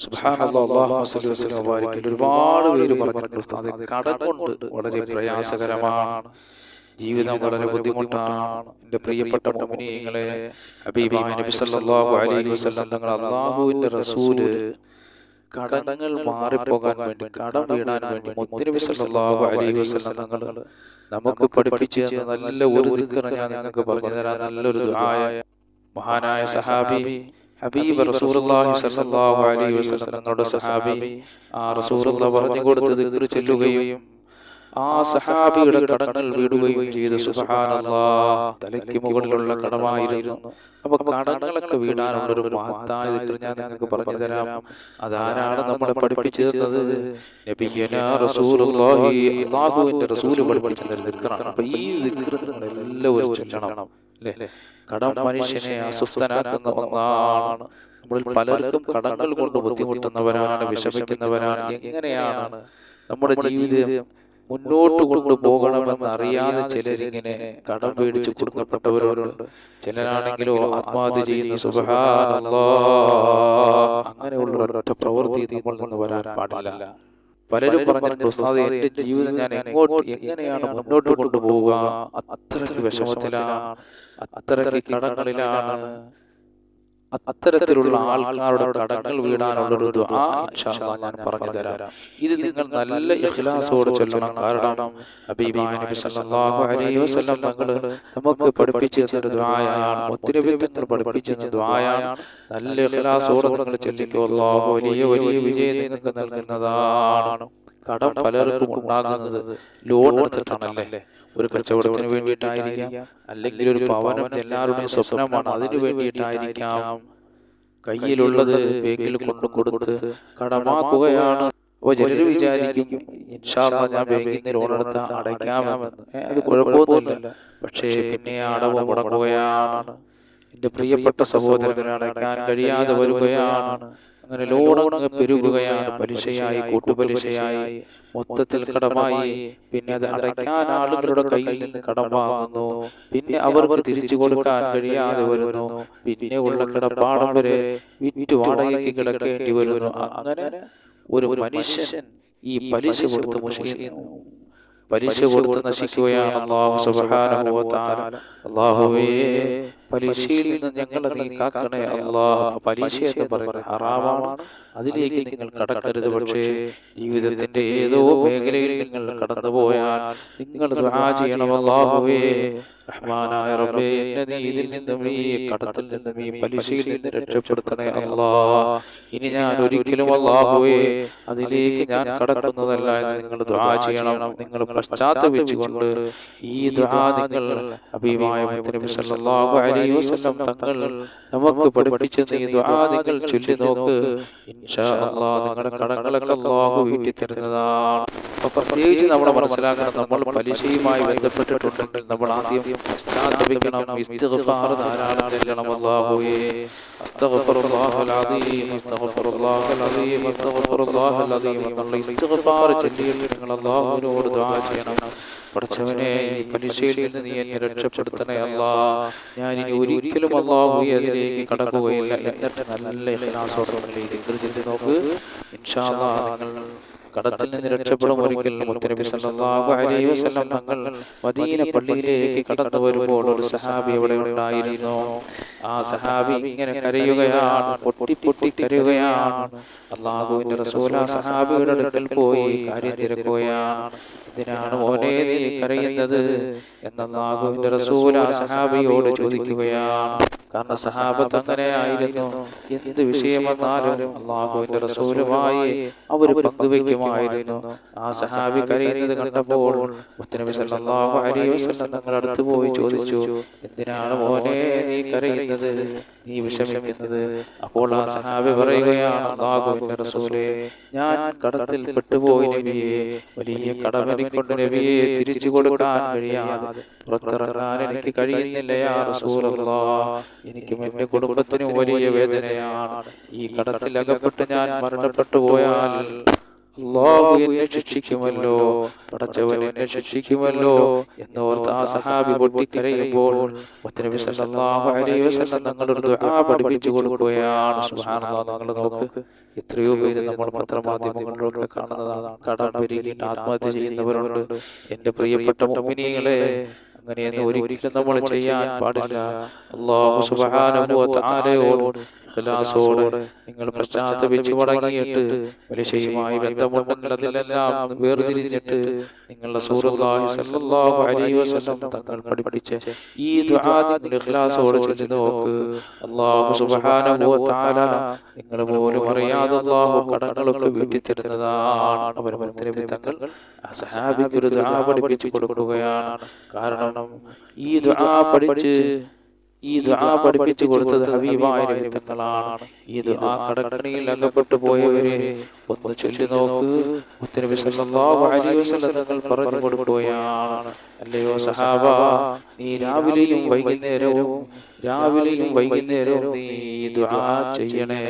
സുബ്ഹാനല്ലാഹ് അല്ലാഹുമ്മ സ്വല്ലി വസല്ലം വബാരിക്. ഒരുപാട് പേര് പറഞ്ഞിട്ടുണ്ട് ഉസ്താദേ, കടം കൊണ്ട് വളരെ പ്രയാസകരമാണ്, ജീവിതം വളരെ ബുദ്ധിമുട്ടാണ്. എൻ്റെ പ്രിയപ്പെട്ട മുഅ്മിനീങ്ങളെ, ഹബീബായ നബി സല്ലല്ലാഹു അലൈഹി വസല്ലം തങ്ങൾ, അല്ലാഹുവിൻ്റെ റസൂല് കടങ്ങൾ മാറിപ്പോകാൻ വേണ്ടി, കടം വീടാൻ വേണ്ടി മുത്തുനബി സല്ലല്ലാഹു അലൈഹി വസല്ലം തങ്ങൾ നമുക്ക് പഠിപ്പിച്ചു തന്ന നല്ല ഒരു ദിക്ർ ഞാൻ നിങ്ങൾക്ക് പറഞ്ഞു തരാം. നല്ലൊരു ദുആയ മഹാനായ സഹാബി ഹബീബ് റസൂലുള്ളാഹി സ്വല്ലല്ലാഹു അലൈഹി വസല്ലം തങ്ങളുടെ സഹാബി റസൂലുള്ളാഹി പറഞ്ഞു കൊടുത്ത ദിക്ർ ചൊല്ലുകയും ആ സഹാബിയുടെ കടങ്ങൾ വീടുകയും ചെയ്തു. സുബ്ഹാനല്ലാഹ്, തലയ്ക്ക് മുകളിലുള്ള കടമായിരുന്നു. അപ്പൊ കടങ്ങളൊക്കെ വീടാനുള്ളൊരു മഹത്തായ ദിക്ർ ഞാൻ നിങ്ങൾക്ക് പറഞ്ഞു തരാം. അതാരാണ് നമ്മളെ പഠിപ്പിച്ചു തന്നത്? നബിയുനാ റസൂലുള്ളാഹി, അല്ലാഹുവിന്റെ റസൂൽ പഠിപ്പിച്ച ദിക്റാണ്. അപ്പൊ ഈ ദിക്ർ നിങ്ങൾ എല്ലാവരും ചൊല്ലണം. അല്ലേ? കടം മനുഷ്യനെ അസ്വസ്ഥനാക്കുന്ന ഒന്നാണ്. നമ്മളിൽ പലർക്കും കടങ്ങൾ കൊണ്ട് ബുദ്ധിമുട്ടുന്നവരാണ്, വിഷമിക്കുന്നവരാണ്. എങ്ങനെയാണ് നമ്മുടെ ജീവിതം മുന്നോട്ട് കൊണ്ടുപോകണമെന്ന് അറിയാതെ ചിലരിങ്ങനെ കടം പേടിച്ച് കുടുങ്ങപ്പെട്ടവരുണ്ട്. ചിലരാണെങ്കിലോ ആത്മഹത്യ ചെയ്യുന്ന. സുബ്ഹാനല്ലാഹ്, അങ്ങനെയുള്ള ഒരൊറ്റ പ്രവൃത്തി നമ്മൾ നിന്ന് വരാൻ പാടില്ല. പലരും പറഞ്ഞു ഉസ്താദേ, എന്റെ ജീവിതം ഞാൻ എങ്ങനെയാണ് മുന്നോട്ട് കൊണ്ടുപോവുക? അത്രയ്ക്ക് വിഷമത്തിലാണ്, അത്രയ്ക്ക് കടങ്ങളിലാണ്. അത്തരത്തിലുള്ള ആൾക്കാരുടെ കടങ്ങൾ വീടാനുള്ളൊരു ദുആ ഇൻഷാ അല്ലാഹ് ഞാൻ പറഞ്ഞു തരാം. ഇത് നിങ്ങൾ നല്ല ഇഖ്ലാസോടെ ചൊല്ലണം. കാരണം ഹബീബായ നബി സല്ലല്ലാഹു അലൈഹി വസല്ലം തങ്ങൾ നമുക്ക് പഠിപ്പിച്ചു തന്ന ദുആയാണ്, മുത്തുനബി തങ്ങൾ പഠിപ്പിച്ചു തന്ന ദുആയാണ്. നല്ല ഇഖ്ലാസോടെ നിങ്ങൾ ചൊല്ലിക്കോ. അല്ലാഹു വലിയ വലിയ വിജയം നിങ്ങൾക്ക് നൽകുന്നതാണ്. കടം പലർക്കും ഉണ്ടാകുന്നത് ലോൺ എടുത്തിട്ടാണല്ലേ. ഒരു കച്ചവടത്തിന് വേണ്ടിയിട്ടായിരിക്കാം, അല്ലെങ്കിൽ ഒരു ഭവനം എല്ലാവരുടെയും സ്വപ്നമാണ്, അതിനു വേണ്ടിയിട്ടായിരിക്കാം. കയ്യിലുള്ളത് ബാങ്കിൽ കൊണ്ടു കൊടുത്ത് കടമാക്കുകയാണ്. അപ്പൊ ചിലർ വിചാരിക്കും ഇൻഷാ അല്ലാഹ് ഞാൻ ബാങ്കിൽ നിന്ന് ലോൺ എടുത്ത് അടയ്ക്കാമെന്ന്. അത് കുഴപ്പമൊന്നുമില്ല. പക്ഷേ പിന്നെ അടവ് മുടങ്ങുകയാണ്. എൻ്റെ പ്രിയപ്പെട്ട സഹോദരനെ, അടയ്ക്കാൻ കഴിയാതെ വരികയാണ്. അങ്ങനെ ലോണങ്ങ് പെരുകുകയാണ്. പലിശയായി, കൂട്ടുപലിശയായി, മൊത്തത്തിൽ കടമായി. പിന്നെ അത് അടയ്ക്കാൻ ആളുകളുടെ കയ്യിൽ നിന്ന് കടം വാങ്ങുന്നു. പിന്നെ അവർക്ക് തിരിച്ചു കൊടുക്കാൻ കഴിയാതെ വരുന്നു. പിന്നെ ഉള്ള കിടപ്പാടം വരെ വിറ്റ് വാടകയ്ക്ക് കിടക്കേണ്ടി വരുന്നു. അങ്ങനെ ഒരു മനുഷ്യൻ ഈ പലിശ കൊടുത്ത് നശിക്കുകയാണ്. അല്ലാഹു സുബ്ഹാനഹു വ തആല, അല്ലാഹുവേ, പലിശയിൽ നിന്ന് ഞങ്ങളെ നീ കാക്കണേ അല്ലാഹ്. പലിശ എന്ന് പറയുന്നത് ഹറാമാണ്, അതിലേക്ക് നിങ്ങൾ കടക്കരുത്. പക്ഷേ ജീവിതത്തിന്റെ ഏതോ മേഖലയിൽ നിങ്ങൾ കടന്നുപോയാൽ നിങ്ങൾ ദുആ ചെയ്യണം. അല്ലാഹുവേ, റഹ്മാനായ റബ്ബേ, എന്നെ നീ ഇതിൽ നിന്നും, ഈ കടത്തിൽ നിന്നും, ഈ പലിശയിൽ നിന്ന് രക്ഷപ്പെടുത്തണേ അല്ലാഹ്. ഇനി ഞാൻ ഒരിക്കലും അല്ലാഹുവേ അതിലേക്ക് ഞാൻ കടക്കുന്നതല്ല എന്ന് നിങ്ങൾ ദുആ ചെയ്യണം. നിങ്ങൾ പശ്ചാത്തപിച്ചുകൊണ്ട് ഈ ദുആ നിങ്ങൾ ഹബീബായ മുത്തുനബി സല്ലല്ലാഹു അലൈഹി വസല്ലം തങ്ങൾ നമുക്ക് പഠിപ്പിച്ച ഈ ദുആ നിങ്ങൾ ചൊല്ലി നോക്ക്. ഇൻഷാ അല്ലാഹ് നിങ്ങളുടെ കടങ്ങളൊക്കെ അല്ലാഹു വീട്ടി തരുന്നതാണ്. അപ്പോൾ പ്രത്യേകിച്ച് നമ്മൾ മനസ്സിലാക്കണം, നമ്മൾ പലിശയുമായി ബന്ധപ്പെട്ടിട്ടുണ്ടെങ്കിൽ നമ്മൾ ആദ്യം പശ്ചാത്തപിക്കണം. ഇസ്തിഗ്ഫാർ ധാരാളം ചൊല്ലണം. അല്ലാഹുവേ, അസ്തഗ്ഫിറുല്ലാഹൽ അദീം, അസ്തഗ്ഫിറുല്ലാഹൽ അദീം, അസ്തഗ്ഫിറുല്ലാഹൽ അദീം എന്നുള്ള ഇസ്തിഗ്ഫാർ ചൊല്ലിയിട്ട് നിങ്ങൾ അല്ലാഹുവിനോട് ദുആ ചെയ്യണം. പഠിച്ചവനെ, ഈ പലിശയിൽ നിന്ന് നീ എന്നെ രക്ഷപ്പെടുത്തണേ അല്ലാഹ്. ഞാൻ ഇനി ഒരിക്കലും അല്ലാഹുവേ അതിലേക്ക് കടക്കുകയില്ല. എന്നിട്ട് നല്ല ഇഖ്ലാസോടെ നിങ്ങൾ ഈ ദിക്ർ ചൊല്ലി നോക്ക്. ഇൻഷാ അല്ലാഹ് നിങ്ങൾ കടത്തിൽ നിന്ന് രക്ഷപ്പെടും. ഒരിക്കൽ മുത്തുനബി സല്ലല്ലാഹു അലൈഹി വസല്ലം തങ്ങൾ മദീന പള്ളിയിലേക്ക് കടന്നു വരുമ്പോൾ ഒരു സഹാബി അവിടെ ഉണ്ടായിരുന്നു. ആ സഹാബി ഇങ്ങനെ കരയുകയാണ്, പൊട്ടി പൊട്ടി കരയുകയാണ്. അല്ലാഹുവിന്റെ റസൂൽ ആ സഹാബിയുടെ അടുക്കൽ പോയി കാര്യം തിരക്കുകയാണ്. എന്തിനാണ് മോനെ നീ കരയുന്നത് എന്ന് അല്ലാഹുവിന്റെ റസൂൽ ആ സഹാബിയോട് ചോദിക്കുകയാണ്. കാരണം സഹാബത്ത് അങ്ങനെ ആയിരുന്നു. എന്ത് വിഷയം വന്നാലും അല്ലാഹുവിന്റെ റസൂലുമായി അവർ പങ്കുവെക്കുമായിരുന്നു. ആ സഹാബി കരയുന്നത് കണ്ടപ്പോൾ മുത്തുനബി സല്ലല്ലാഹു അലൈഹി വസല്ലം തങ്ങളുടെ അടുത്ത് പോയി ചോദിച്ചു, എന്തിനാണ് മോനെ നീ കരയുന്നത്, നീ വിഷമിക്കുന്നത്? അപ്പോൾ ആ സഹാബി പറയുകയാണ്, അല്ലാഹുവിന്റെ റസൂലേ, ഞാൻ കടത്തിൽ പെട്ടുപോയി നബിയെ, വലിയ കടമെനിക്കൊണ്ട് നബിയെ തിരിച്ചു കൊടുക്കാൻ കഴിയാതെ പുറത്തിറങ്ങാൻ എനിക്ക് കഴിയുന്നില്ല യാ റസൂലല്ലാഹ്. എനിക്കും എന്റെ കുടുംബത്തിനും വലിയ വേദനയാണ്. ഈ കടത്തിൽ അകപ്പെട്ട് ഞാൻ മരണപ്പെട്ടു പോയാൽ അല്ലാഹു എന്നെ ശിക്ഷിക്കുമല്ലോ, പടച്ചവൻ എന്നെ ശിക്ഷിക്കുമല്ലോ എന്നോർത്ത് ആ സഹാബി പൊട്ടിക്കരയുമ്പോൾ മുത്തനബി സല്ലല്ലാഹു അലൈഹി വസല്ലം തങ്ങളുടെ ദുആ പഠിപ്പിച്ചു കൊടുക്കുകയാണ്. സുബ്ഹാനല്ലാഹ്, നിങ്ങൾ നോക്ക്, എത്രയോ പേര് നമ്മൾ പത്രമാധ്യമങ്ങളിലൊക്കെ കാണുന്നതാണ്. കടം പെരുകിയിട്ട് ആത്മഹത്യ ചെയ്യുന്നവരുണ്ട്. എൻ്റെ പ്രിയപ്പെട്ട മുഅ്മിനീങ്ങളെ, അങ്ങനെയൊന്നും ഒരിക്കലും നമ്മൾ ചെയ്യാൻ പാടില്ല. അല്ലാഹു സുബ്ഹാനഹു വ തആലയോട് ഇഖ്ലാസോടെ നിങ്ങൾ പശ്ചാത്തപിച്ച് മടങ്ങിയിട്ട് പലിശയുമായി ബന്ധമുണ്ടെങ്കിൽ അതിലെല്ലാം വേർതിരിഞ്ഞിട്ട് നിങ്ങളുടെ റസൂലുള്ളാഹി സ്വല്ലല്ലാഹു അലൈഹി വസല്ലം തങ്ങൾ പഠിപ്പിച്ച ഈ ദുആ നിങ്ങൾ ഇഖ്ലാസോടെ ചൊല്ലി നോക്ക്. അല്ലാഹു സുബ്ഹാനഹു വ തആല നിങ്ങൾ പോലും അറിയാതെ അല്ലാഹു കടങ്ങളൊക്കെ വീട്ടി തരുന്നതാണ്. അവർ മുത്തനബി തങ്ങൾ ആ സഹാബിക്ക് ഒരു ദുആ പഠിപ്പിച്ചു കൊടുക്കുകയാണ്. കാരണം ഈ ദുആ പഠിപ്പിച്ചു കൊടുത്തത് ഹബീബായ നബി തങ്ങളാണ്. ഈ ദുആ കടക്കണിയിൽ അകപ്പെട്ടു പോയവരെ ഒന്ന് ചൊല്ലി നോക്ക്. മുത്തനബി സല്ലല്ലാഹു അലൈഹി വസല്ലം തങ്ങൾ പറഞ്ഞു കൊടുക്കുകയാണ്, അല്ലയോ സഹാബ, നീ രാവിലെയും വൈകുന്നേരവും നീ ദുആ ചെയ്യണേ.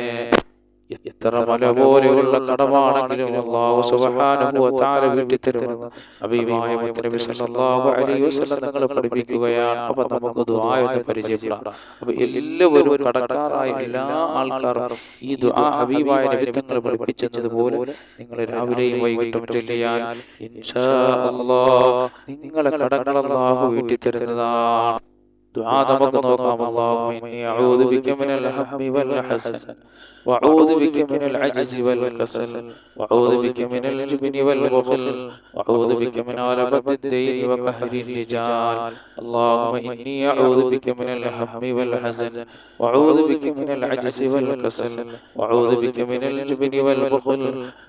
എത്ര മല പോലെയുള്ള കടമാണെങ്കിലും അല്ലാഹു സുബ്ഹാനഹു വ തആല വീട്ടിത്തരുമെന്ന് ഹബീബായ മുത്തനബി സല്ലല്ലാഹു അലൈഹി വസല്ലം തങ്ങൾ പഠിപ്പിക്കുകയാണ്. അപ്പോൾ നമുക്ക് ദുആയെ പരിചയപ്പെടാം. അപ്പോൾ എല്ലാവരും കടക്കാരായ എല്ലാ ആൾക്കാരും ഈ ദുആ ഹബീബായ നബി തങ്ങൾ പഠിപ്പിച്ചതുപോലെ നിങ്ങൾ രാവിലെയും വൈകിട്ടും ചൊല്ലിയാൽ ഇൻഷാ അല്ലാഹ് നിങ്ങളെ കടങ്ങൾ അല്ലാഹു വീട്ടിത്തരുന്നതാണ്. ദുആ നമുക്ക് നോക്കാം. അല്ലാഹുമ്മ ഇന്നി അഊദു ബിക മിനൽ ഹമ്മി വൽ ഹസൻ വഅഊദു ബിക മിനൽ അജ്സി വൽ കസൽ വഅഊദു ബിക മിനൽ ജുബ്നി വൽ ബഖൽ വഅഊദു ബിക മിൻ ഗലബത്തിദ് ദൈനി വഖഹ്രിർ റിജാൽ. അല്ലാഹുമ്മ ഇന്നി അഊദു ബിക മിനൽ ഹമ്മി വൽ ഹസൻ വഅഊദു ബിക മിനൽ അജ്സി വൽ കസൽ വഅഊദു ബിക മിനൽ ജുബ്നി വൽ ബഖൽ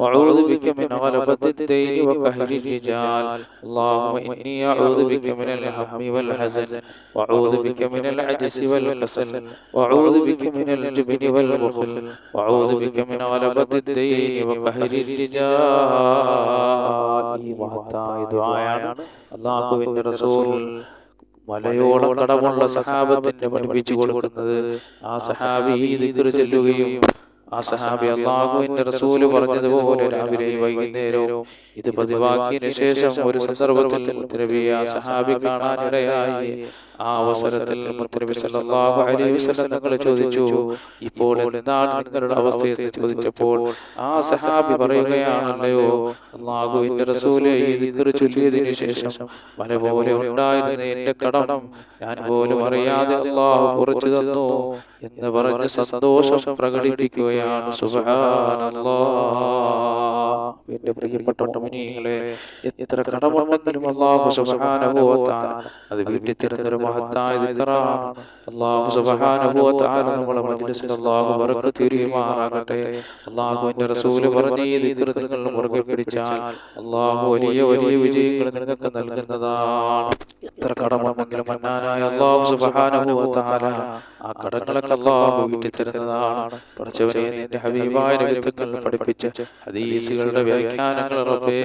വഅഊദു ബിക മിൻ ഗലബത്തിദ് ദൈനി വഖഹ്രിർ റിജാൽ. അല്ലാഹുമ്മ ഇന്നി അഊദു ബിക മിനൽ ഹമ്മി വൽ ഹസൻ വഅഊദു بك من العجز والكسل وأعوذ بك من الجبن والبخل وأعوذ بك من غلبة الدين وقهر الرجال. ഈ മഹത്തായ ദുആയാണ് അല്ലാഹുവിന്റെ റസൂൽ മലയോളം കടമുള്ള സഹാബത്തിന് പഠിപ്പിച്ചു കൊടുക്കുന്നത്. ആ സഹാബി ഈ ദിക്ർ ചൊല്ലുകയും ആ സഹാബി അല്ലാഹുവിന്റെ റസൂൽ പറഞ്ഞതുപോലെ രാവിലെയും വൈകുന്നേരവും ഇത് പതിവാക്കിയതിനു ശേഷം ഒരു സന്ദർഭത്തിൽ മുത്തനബി ആ സഹാബി കാണാനിടയായി. ആ അവസരത്തിൽ മുത്തനബി സല്ലല്ലാഹു അലൈഹി വസല്ലം തങ്ങൾ ചോദിച്ചു, ഇപ്പോൾ എന്താണ് നിങ്ങളുടെ അവസ്ഥയെന്ന് ചോദിച്ചപ്പോൾ ആ സഹാബി പറയുകയാണല്ലയോ അല്ലാഹുവിന്റെ റസൂലേ, ഈ ദിക്ർ ചൊല്ലിയതിനു ശേഷം മല പോലെ ഉണ്ടായിരുന്ന എന്റെ കടം ഞാൻ പോലും അറിയാതെ അല്ലാഹു കുറച്ചു തന്നു എന്ന് പറഞ്ഞ് സന്തോഷം പ്രകടിപ്പിക്കുകയാണ്. സുബ്ഹാനല്ലാഹ്. എന്റെ പ്രിയപ്പെട്ട മുഅ്മിനീങ്ങളെ, എത്ര കടമുണ്ടെങ്കിലും അല്ലാഹു സുബ്ഹാനഹു വ തആല അത് വീട്ടി തരുന്നൊരു മഹത്തായ ദിക്റാണ്. അല്ലാഹു സുബ്ഹാനഹു വ തആല നമ്മുടെ മജ്ലിസിൽ അല്ലാഹു ബറക്കത്ത് ചൊരിയുമാറാകട്ടെ. അല്ലാഹുവിന്റെ റസൂൽ പറഞ്ഞ ഈ ദിക്ർ നിങ്ങൾ മുറുകെ പിടിച്ചാൽ അല്ലാഹു വലിയ വലിയ വിജയങ്ങൾ നിങ്ങൾക്ക് നൽകുന്നതാണ്. എത്ര കടമുണ്ടെങ്കിലും മന്നാനായ അല്ലാഹു സുബ്ഹാനഹു വ തആല ആ കടങ്ങളൊക്കെ അല്ലാഹു വീട്ടി തരുന്നതാണ്. പടച്ചവനെ, നിന്റെ ഹബീബായ നബി തങ്ങൾ പഠിപ്പിച്ച ഹദീസുകളുടെ വ്യാഖ്യാനങ്ങൾ റബ്ബേ,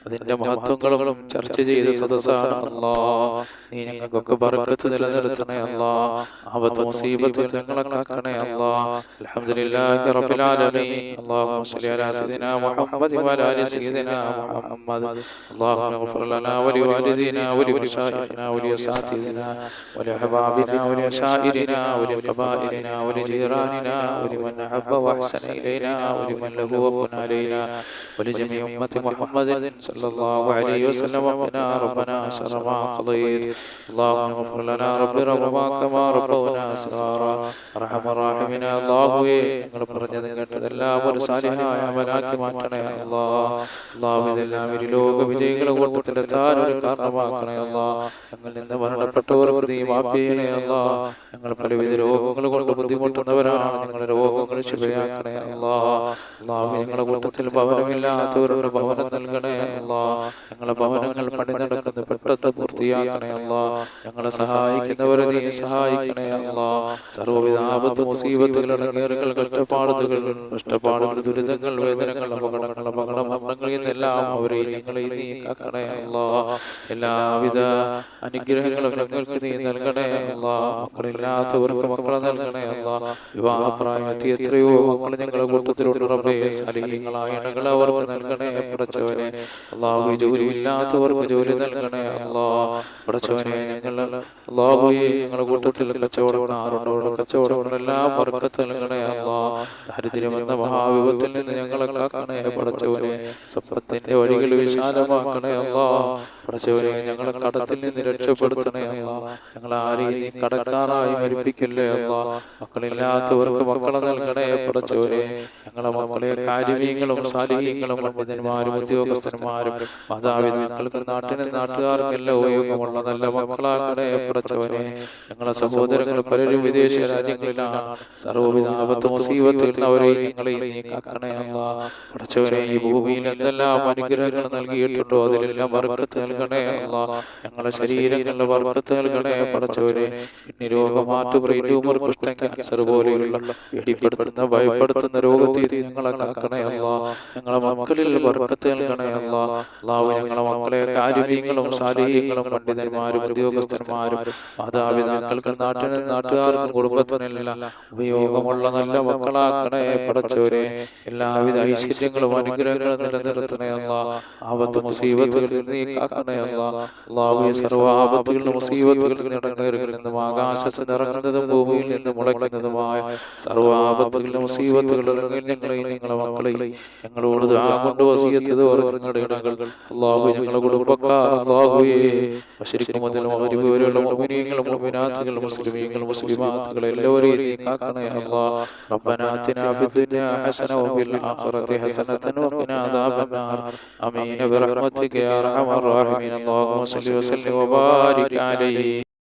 അതിന്റെ മഹത്വങ്ങളും ചർച്ച ചെയ്ത സദസ്സാണ് അല്ലാഹ്. നീ ഞങ്ങൾക്കൊക്കെ ബർക്കത്ത് നിലനിർത്തണേ അല്ലാഹ്. ആപത്ത് മുസീബത്തുകൾ ഞങ്ങളെ കാക്കണേ അല്ലാഹ്. അൽഹംദുലില്ലാഹി റബ്ബിൽ ആലമീൻ. അല്ലാഹുമ്മ സ്വല്ലി അലാ സയ്യിദിനാ മുഹമ്മദ് വഅലാ ആലി സയ്യിദിനാ മുഹമ്മദ്. അല്ലാഹുമ്മ ഇഗ്ഫിർ ലനാ വലിവാലിദീനാ വലിമശായിഖിനാ വലിഅസാതിദിനാ വലിഅഹ്ബാബിനാ വലിഅശായിരിനാ വലിഖബായിലിനാ വലിജീറാനിനാ വലിമൻ അഹബ്ബ വഅഹ്സന ഇലൈനാ വലിമൻ ലഹു വഖന അലൈനാ ولجميع أمة محمد صلى الله عليه وسلم. ربنا شر ما قضيت اللهم اغفر لنا رب ربما كما ربنا صغارا أرحم الراحمين. അല്ലാഹുവേ, ഞങ്ങൾ പറഞ്ഞത് കേട്ടതെല്ലാം ഒരു സാലിഹായ അമലാക്കി മാറ്റണേ അല്ലാഹ്. അല്ലാഹു ഇതെല്ലാം ഒരു ലോക വിജയികളെ കൂട്ടത്തിലെത്താൻ ഒരു കാരണമാക്കണേ അല്ലാഹ്. ഞങ്ങളിൽ നിന്ന് മരണപ്പെട്ടവർക്ക് നീ മാഫ് ചെയ്യണേ അല്ലാഹ്. ഞങ്ങൾ പലവിധ രോഗങ്ങൾ കൊണ്ട് ബുദ്ധിമുട്ടുന്നവരാണ്. ഞങ്ങളുടെ രോഗങ്ങൾ ശുഭയാക്കണേ അല്ലാഹ്. അല്ലാഹു ഞങ്ങളുടെ കൂട്ടത്തിൽ ഭവനമില്ലാത്തവരുടെ ഭവനം നൽകണേ അല്ലാഹ്. ഞങ്ങളുടെ ഭവനങ്ങൾ പണി നടക്കുന്ന പെട്ടെന്ന് പൂർത്തിയാക്കണേ അല്ലാഹ്. ഞങ്ങളെ സഹായിക്കുന്നവരെ നീ സഹായിക്കണേ അല്ലാഹ്. സർവ്വവിധ ആപത്ത് മുസീബത്തുകൾ ഇടങ്ങേറുകൾ കഷ്ടപ്പാടുകൾ നഷ്ടപ്പാടുകൾ ദുരിതങ്ങൾ വേദനകൾ അപകടങ്ങൾ മരണങ്ങൾ എന്നെല്ലാം അവരെ ഞങ്ങളെ നീ കാക്കണേ അല്ലാഹ്. എല്ലാവിധ അനുഗ്രഹങ്ങളും ഞങ്ങൾക്ക് നീ നൽകണേ അല്ലാ. മക്കളില്ലാത്തവർക്ക് മക്കളെ നൽകണേ അല്ലാ. വിവാഹപ്രായത്തിൽ എത്രയോ മക്കൾ ഞങ്ങളുടെ കൂട്ടത്തിലുള്ള റബ്ബേ സലീങ്ങളായ ഇണകളെ അവർക്ക് നൽകണേ പടച്ചവനെ. അല്ലാഹു ജോലി ഇല്ലാത്തവർക്ക് ജോലി നൽകണേ അല്ലാ. പടച്ചവനെ ഞങ്ങൾ അല്ലാഹുവേ ഞങ്ങളുടെ കൂട്ടത്തിൽ കച്ചവടക്കാരുണ്ടോ കച്ചവടങ്ങളെല്ലാം ബർക്കത്ത് നൽകണേ അല്ലാ. ദാരിദ്ര്യമെന്ന മഹാവിപത്തിൽ നിന്ന് ഞങ്ങളെ കാക്കണേ പടച്ചവനെ. സമ്പത്തിന്റെ വഴികൾ വിശാലമാക്കണേ അല്ലാ. പടച്ചവനെ ഞങ്ങളെ കടത്തിൽ നിന്ന് രക്ഷപ്പെടുത്തണേ അല്ലാ. ഞങ്ങൾ ആരെയും നീ കടക്കാറായി മരിപ്പിക്കല്ലേ അല്ലാ. മക്കളില്ലാത്തവർക്ക് മക്കളെ നൽകണേ പടച്ചവനെ. ഞങ്ങളെ മക്കളെ കാര്യങ്ങളും സാലിഹ്യങ്ങളും പണ്ഡിതന്മാരും ഉദ്യോഗസ്ഥന്മാരും മാതാപിതാക്കൾക്ക് നാട്ടിനും നാട്ടുകാർക്കെല്ലാം ഉപയോഗമുള്ള നല്ല മക്കളാക്കണേ പടച്ചവനെ. ഞങ്ങളെ സഹോദരങ്ങൾ പലരും വിദേശ രാജ്യങ്ങളിലാണ്. സർവ്വവിധ ആപത്ത് മുസീബത്തുകളിൽ അവരെയും ഞങ്ങളെയും നീ കാക്കണേ അല്ലാ. പടച്ചവനെ ഈ ഭൂമിയിൽ എന്തെല്ലാം അനുഗ്രഹങ്ങൾ നൽകിയിട്ടുണ്ടോ അതിലെല്ലാം ബർക്കത്ത് നൽകണേ അല്ലാ. ഞങ്ങളുടെ ശരീരങ്ങളുടെ ബർക്കത്ത് നൽകണേ പടച്ചവനെ. കിഡ്നി രോഗം, ഹാർട്ട്, ബ്രെയിൻ ട്യൂമർ, കുഷ്ഠം, ക്യാൻസർ പോലെയുള്ള പേടിപ്പെടുത്തുന്ന ഭയപ്പെടുത്തുന്ന രോഗത്തിൽ ഞങ്ങളെ കാക്കണേ അല്ലാ. ഞങ്ങളെ മക്കളിൽ ബർക്കത്ത് നൽകണേ അല്ലാ. അല്ലാഹു ഞങ്ങളെ മക്കളെ കാര്യങ്ങളും സാലിഹ്യങ്ങളും പണ്ഡിതന്മാരും ഉദ്യോഗസ്ഥന്മാരും മാതാപിതാക്കൾക്ക് നാട്ടിനും നാട്ടുകാർക്കും കുടുംബത്തിനെല്ലാം ഉപയോഗമുള്ള നല്ല മക്കളാക്കണേ പടച്ചവരെ. എല്ലാവിധ ഐശ്വര്യങ്ങളും അനുഗ്രഹങ്ങളും നിലനിർത്തണേ അല്ലാ. ആപത്ത് മുസീബത്തുകളിൽ നീ കാക്കണേ അല്ലാ. അല്ലാഹുവേ സർവ്വ ആപത്തുകളിലും മുസീബത്തുകളിൽ ഇടങ്ങേറുകളിൽ നിന്നും ആകാശത്ത് നിറങ്ങുന്നതും ഭൂമിയിൽ നിന്ന് മുളയ്ക്കുന്നതുമായ സർവ്വ ആപത്തുകളിലും മുസീബത്തുകളിലും ഞങ്ങളെയും ഞങ്ങളെ മക്കളെയും ഞങ്ങളോട് കൊണ്ട് വസിയത്ത് ഞങ്ങളുടെ ഇടങ്ങൾ അല്ലാഹു ഞങ്ങളുടെ കുടുംബക്കാർ അല്ലാഹുവേ മശ്രിഖ് മുതൽ മഗ്രിബ് വരെയുള്ള മുഅ്മിനീങ്ങളും മുഅ്മിനാത്തുകൾ മുസ്ലിമീങ്ങൾ മുസ്ലിമാത്തുകൾ എല്ലാവരെയും നീ കാക്കണേ അല്ലാ. റബ്ബനാ ആതിനാ ഫിദ്ദുനിയാ ഹസന വഫിൽ ആഖിറതി ഹസനതൻ വഖിനാ അദാബന്നാർ. ആമീൻ ബിറഹ്മതിക യാ അർഹമർ റഹീമീൻ. അല്ലാഹുമ്മ സ്വല്ലി വസല്ലിം വബാരിക് അലൈഹി.